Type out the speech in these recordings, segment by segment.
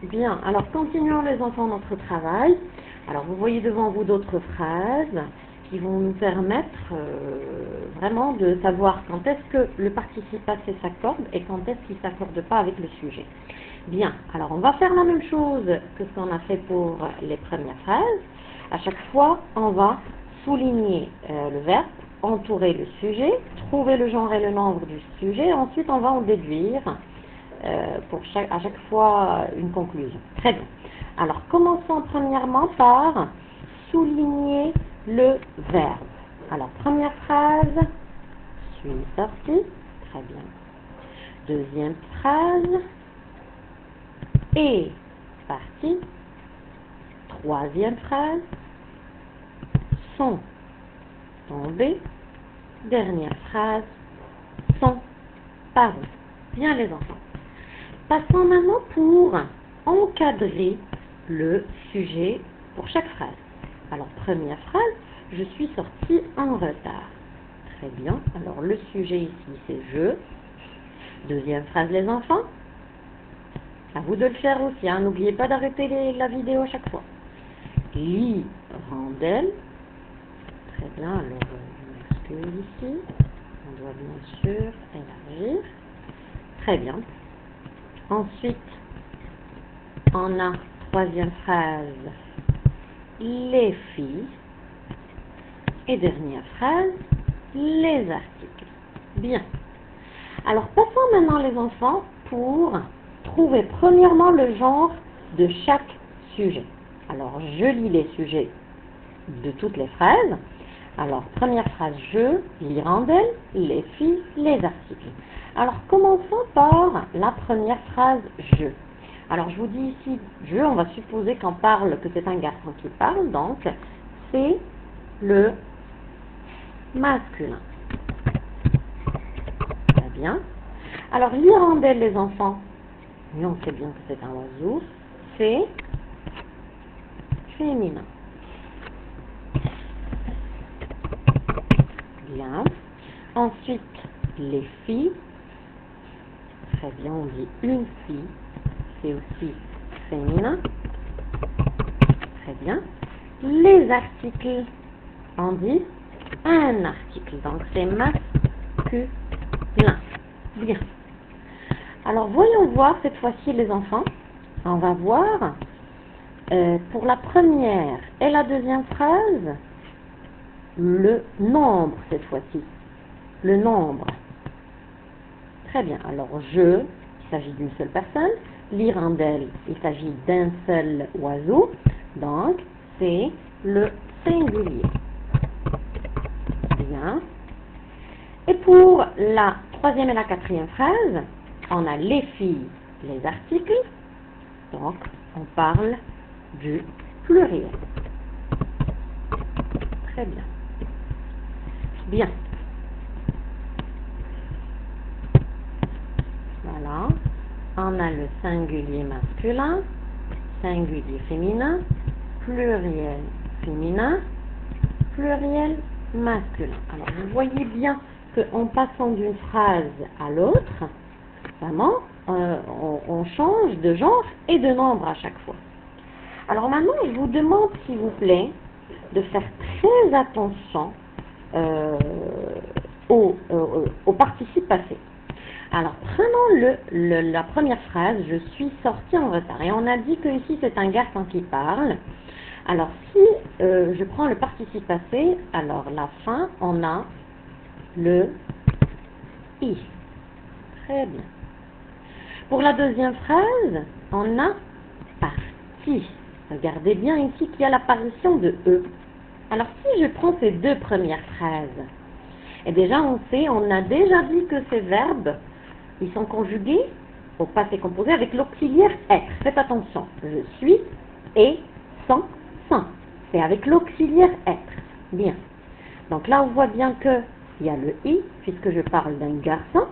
Bien, alors continuons les enfants notre travail. Alors vous voyez devant vous d'autres phrases qui vont nous permettre vraiment de savoir quand est-ce que le participe passé s'accorde et quand est-ce qu'il ne s'accorde pas avec le sujet. Bien, alors on va faire la même chose que ce qu'on a fait pour les premières phrases. À chaque fois, on va souligner le verbe, entourer le sujet, trouver le genre et le nombre du sujet, ensuite on va en déduire à chaque fois une conclusion. Très bien. Alors commençons premièrement par souligner le verbe. Alors première phrase, je suis sortie, très bien. Deuxième phrase, est parti. Troisième phrase, sont tombés. Dernière phrase, sont parus. Bien les enfants. Passons maintenant pour encadrer le sujet pour chaque phrase. Alors, première phrase, je suis sortie en retard. Très bien. Alors, le sujet ici, c'est je. Deuxième phrase, les enfants. À vous de le faire aussi. Hein. N'oubliez pas d'arrêter la vidéo à chaque fois. L'hirondelle. Très bien. Alors, je m'excuse ici. On doit bien sûr élargir. Très bien. Ensuite, on a troisième phrase, les filles. Et dernière phrase, les articles. Bien. Alors, passons maintenant les enfants pour trouver premièrement le genre de chaque sujet. Alors, je lis les sujets de toutes les phrases. Alors, première phrase, je, l'hirondelle, les filles, les articles. Alors, commençons par la première phrase, je. Alors, je vous dis ici, je, on va supposer qu'on parle, que c'est un garçon qui parle, donc, c'est le masculin. Très bien. Alors, l'hirondelle, les enfants, nous, on sait bien que c'est un oiseau, c'est féminin. Bien. Ensuite, les filles. Très bien, on dit une fille. C'est aussi féminin. Très bien. Les articles. On dit un article. Donc, c'est masculin. Bien. Alors, voyons voir cette fois-ci les enfants. On va voir pour la première et la deuxième phrase le nombre cette fois-ci. Le nombre. Très bien. Alors, je, il s'agit d'une seule personne. L'hirondelle, il s'agit d'un seul oiseau. Donc, c'est le singulier. Bien. Et pour la troisième et la quatrième phrase, on a les filles, les articles. Donc, on parle du pluriel. Très bien. Bien. Voilà. On a le singulier masculin, singulier féminin, pluriel féminin, pluriel masculin. Alors, vous voyez bien qu'en passant d'une phrase à l'autre, vraiment, on change de genre et de nombre à chaque fois. Alors maintenant, je vous demande, s'il vous plaît, de faire très attention au participe passé. Alors, prenons la première phrase, je suis sortie en retard. Et on a dit que ici, c'est un garçon qui parle. Alors, si je prends le participe passé, alors la fin, on a le i. Très bien. Pour la deuxième phrase, on a parti. Regardez bien ici qu'il y a l'apparition de e. Alors, si je prends ces deux premières phrases, et déjà, on a déjà dit que ces verbes, ils sont conjugués au passé composé avec l'auxiliaire être. Faites attention. Je suis et sont. C'est avec l'auxiliaire être. Bien. Donc là, on voit bien qu'il y a le i, puisque je parle d'un garçon.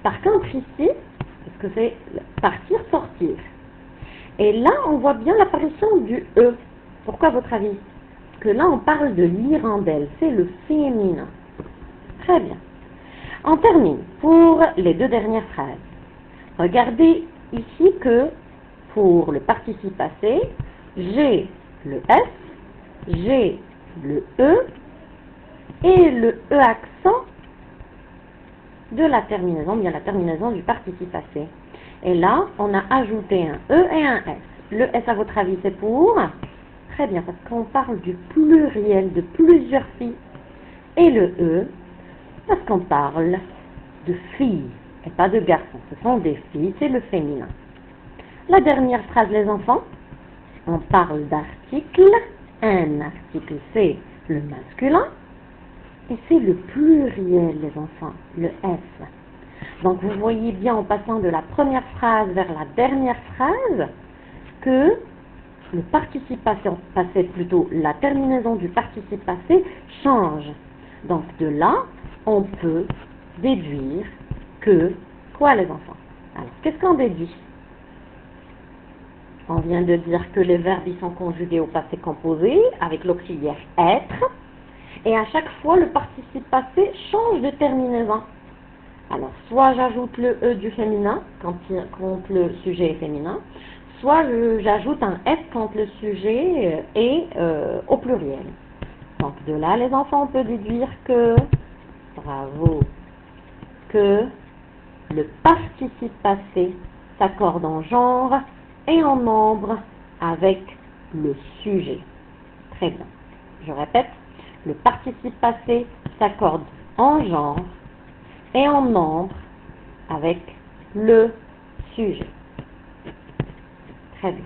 Par contre, ici, est-ce que c'est partir, sortir? Et là, on voit bien l'apparition du e. Pourquoi, à votre avis? Parce que là, on parle de l'hirondelle. C'est le féminin. Très bien. On termine pour les deux dernières phrases. Regardez ici que pour le participe passé, j'ai le S, j'ai le E et le E accent de la terminaison, bien la terminaison du participe passé. Et là, on a ajouté un E et un S. Le S, à votre avis, c'est pour? Très bien, parce qu'on parle du pluriel de plusieurs filles. Et le E, parce qu'on parle de filles et pas de garçons. Ce sont des filles, c'est le féminin. La dernière phrase, les enfants, on parle d'article. Un article, c'est le masculin. Et c'est le pluriel, les enfants, le S. Donc, vous voyez bien en passant de la première phrase vers la dernière phrase que le participe passé, plutôt la terminaison du participe passé change. Donc, de là, on peut déduire que, quoi les enfants? Alors, qu'est-ce qu'on déduit? On vient de dire que les verbes ils sont conjugués au passé composé avec l'auxiliaire être. Et à chaque fois, le participe passé change de terminaison. Alors, soit j'ajoute le E du féminin quand le sujet est féminin, soit j'ajoute un S quand le sujet est au pluriel. Donc, de là, les enfants, on peut déduire que, bravo, que le participe passé s'accorde en genre et en nombre avec le sujet. Très bien. Je répète, le participe passé s'accorde en genre et en nombre avec le sujet. Très bien.